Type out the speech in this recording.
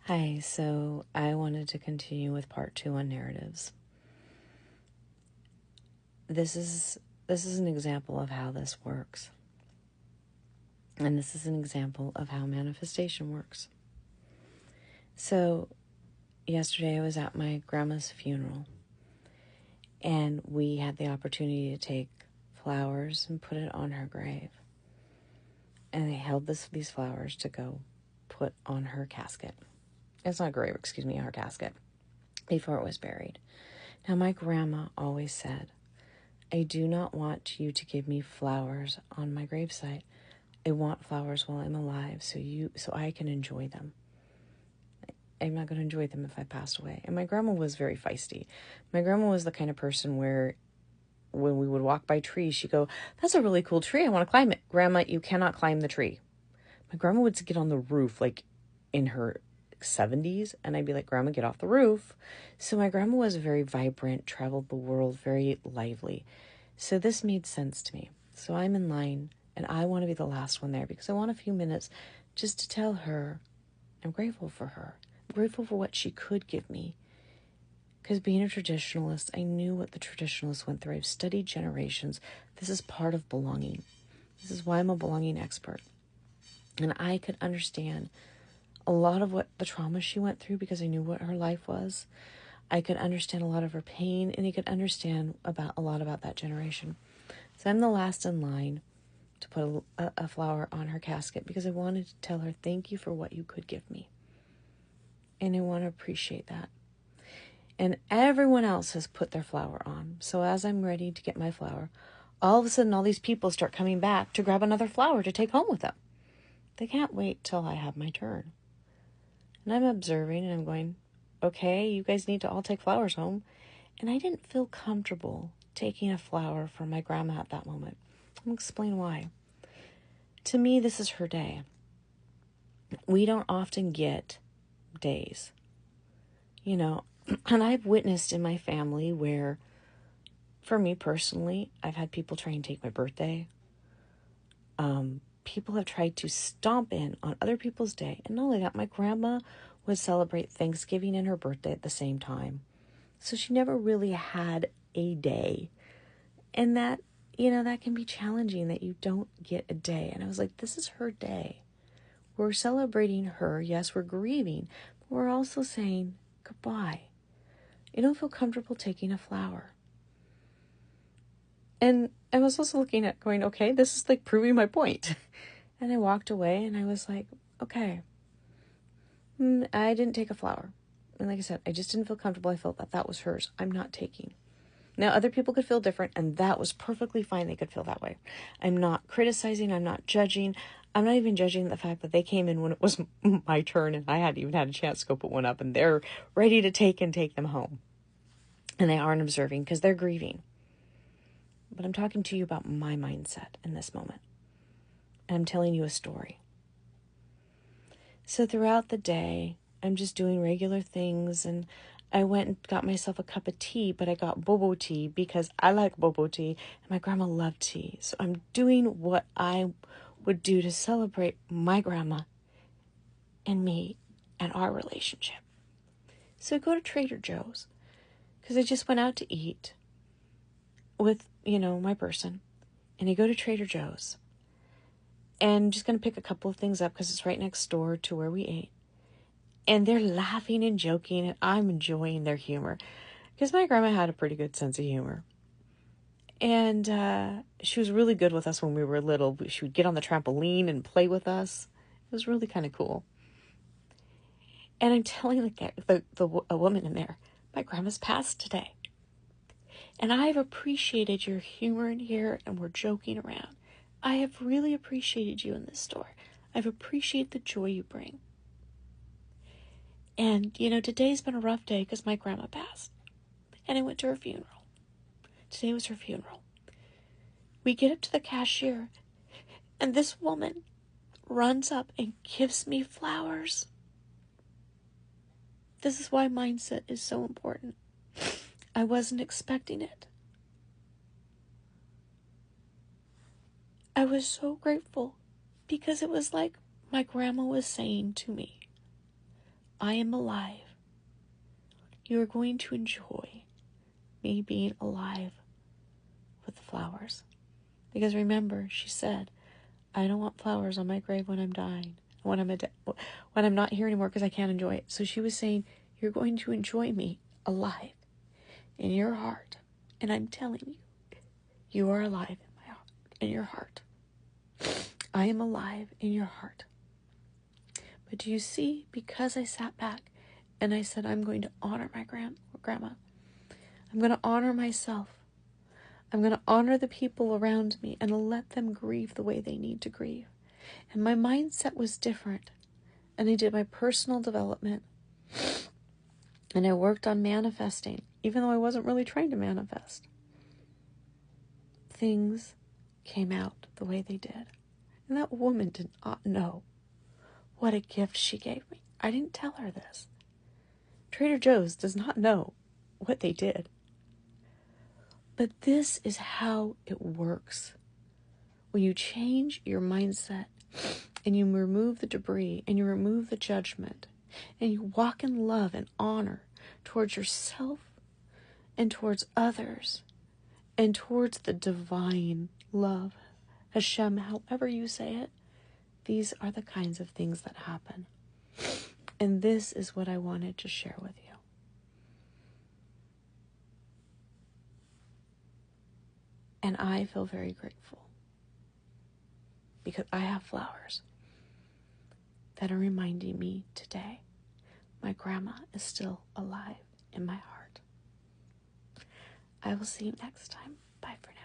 Hi, so I wanted to continue with part 2 on narratives. This is an example of how this works. And this is an example of how manifestation works. So, yesterday I was at my grandma's funeral, and we had the opportunity to take flowers and put it on her grave. And they held these flowers to go put on her casket. It's not grave, her casket, before it was buried. Now, my grandma always said, I do not want you to give me flowers on my gravesite. I want flowers while I'm alive so I can enjoy them. I'm not going to enjoy them if I passed away. And my grandma was very feisty. My grandma was the kind of person where when we would walk by trees, she'd go, that's a really cool tree. I want to climb it. Grandma, you cannot climb the tree. My grandma would get on the roof like in her 70s, and I'd be like, Grandma, get off the roof. So my grandma was very vibrant, traveled the world, very lively. So this made sense to me. So I'm in line, and I want to be the last one there because I want a few minutes just to tell her I'm grateful for her. I'm grateful for what she could give me. Because being a traditionalist, I knew what the traditionalists went through. I've studied generations. This is part of belonging. This is why I'm a belonging expert. And I could understand a lot of what the trauma she went through because I knew what her life was. I could understand a lot of her pain, and I could understand a lot about that generation. So I'm the last in line to put a flower on her casket because I wanted to tell her thank you for what you could give me. And I want to appreciate that. And everyone else has put their flower on. So as I'm ready to get my flower, all of a sudden all these people start coming back to grab another flower to take home with them. They can't wait till I have my turn. And I'm observing and I'm going, okay, you guys need to all take flowers home. And I didn't feel comfortable taking a flower from my grandma at that moment. I'll explain why. To me, this is her day. We don't often get days, and I've witnessed in my family where, for me personally, I've had people try and take my birthday. People have tried to stomp in on other people's day. And not only that, my grandma would celebrate Thanksgiving and her birthday at the same time. So she never really had a day. And that, that can be challenging that you don't get a day. And I was like, this is her day. We're celebrating her. Yes, we're grieving. But we're also saying goodbye. You don't feel comfortable taking a flower. And I was also looking at going, okay, this is like proving my point. And I walked away and I was like, okay, I didn't take a flower. And like I said, I just didn't feel comfortable. I felt that was hers. I'm not taking. Now, other people could feel different, and that was perfectly fine. They could feel that way. I'm not criticizing. I'm not judging. I'm not even judging the fact that they came in when it was my turn, and I hadn't even had a chance to go put one up, and they're ready to take them home. And they aren't observing because they're grieving. But I'm talking to you about my mindset in this moment. And I'm telling you a story. So throughout the day, I'm just doing regular things, and I went and got myself a cup of tea, but I got boba tea because I like boba tea, and my grandma loved tea. So I'm doing what I would do to celebrate my grandma and me and our relationship. So I go to Trader Joe's because I just went out to eat with, my person, and I go to Trader Joe's. And I'm just going to pick a couple of things up because it's right next door to where we ate. And they're laughing and joking, and I'm enjoying their humor. Because my grandma had a pretty good sense of humor. And she was really good with us when we were little. She would get on the trampoline and play with us. It was really kind of cool. And I'm telling a woman in there, my grandma's passed today. And I've appreciated your humor in here, and we're joking around. I have really appreciated you in this store. I've appreciated the joy you bring. And, today's been a rough day because my grandma passed. And I went to her funeral. Today was her funeral. We get up to the cashier, and this woman runs up and gives me flowers. This is why mindset is so important. I wasn't expecting it. I was so grateful because it was like my grandma was saying to me, I am alive, you are going to enjoy me being alive with the flowers. Because remember, she said, I don't want flowers on my grave when I'm dying, when I'm not here anymore because I can't enjoy it. So she was saying, you're going to enjoy me alive in your heart. And I'm telling you, you are alive in my heart, in your heart. I am alive in your heart. But do you see, because I sat back and I said, I'm going to honor my grandma. I'm going to honor myself. I'm going to honor the people around me and let them grieve the way they need to grieve. And my mindset was different. And I did my personal development. And I worked on manifesting, even though I wasn't really trying to manifest. Things came out the way they did. And that woman did not know what a gift she gave me. I didn't tell her this. Trader Joe's does not know what they did. But this is how it works. When you change your mindset and you remove the debris and you remove the judgment and you walk in love and honor towards yourself and towards others and towards the divine love, Hashem, however you say it, these are the kinds of things that happen. And this is what I wanted to share with you. And I feel very grateful because I have flowers that are reminding me today my grandma is still alive in my heart. I will see you next time. Bye for now.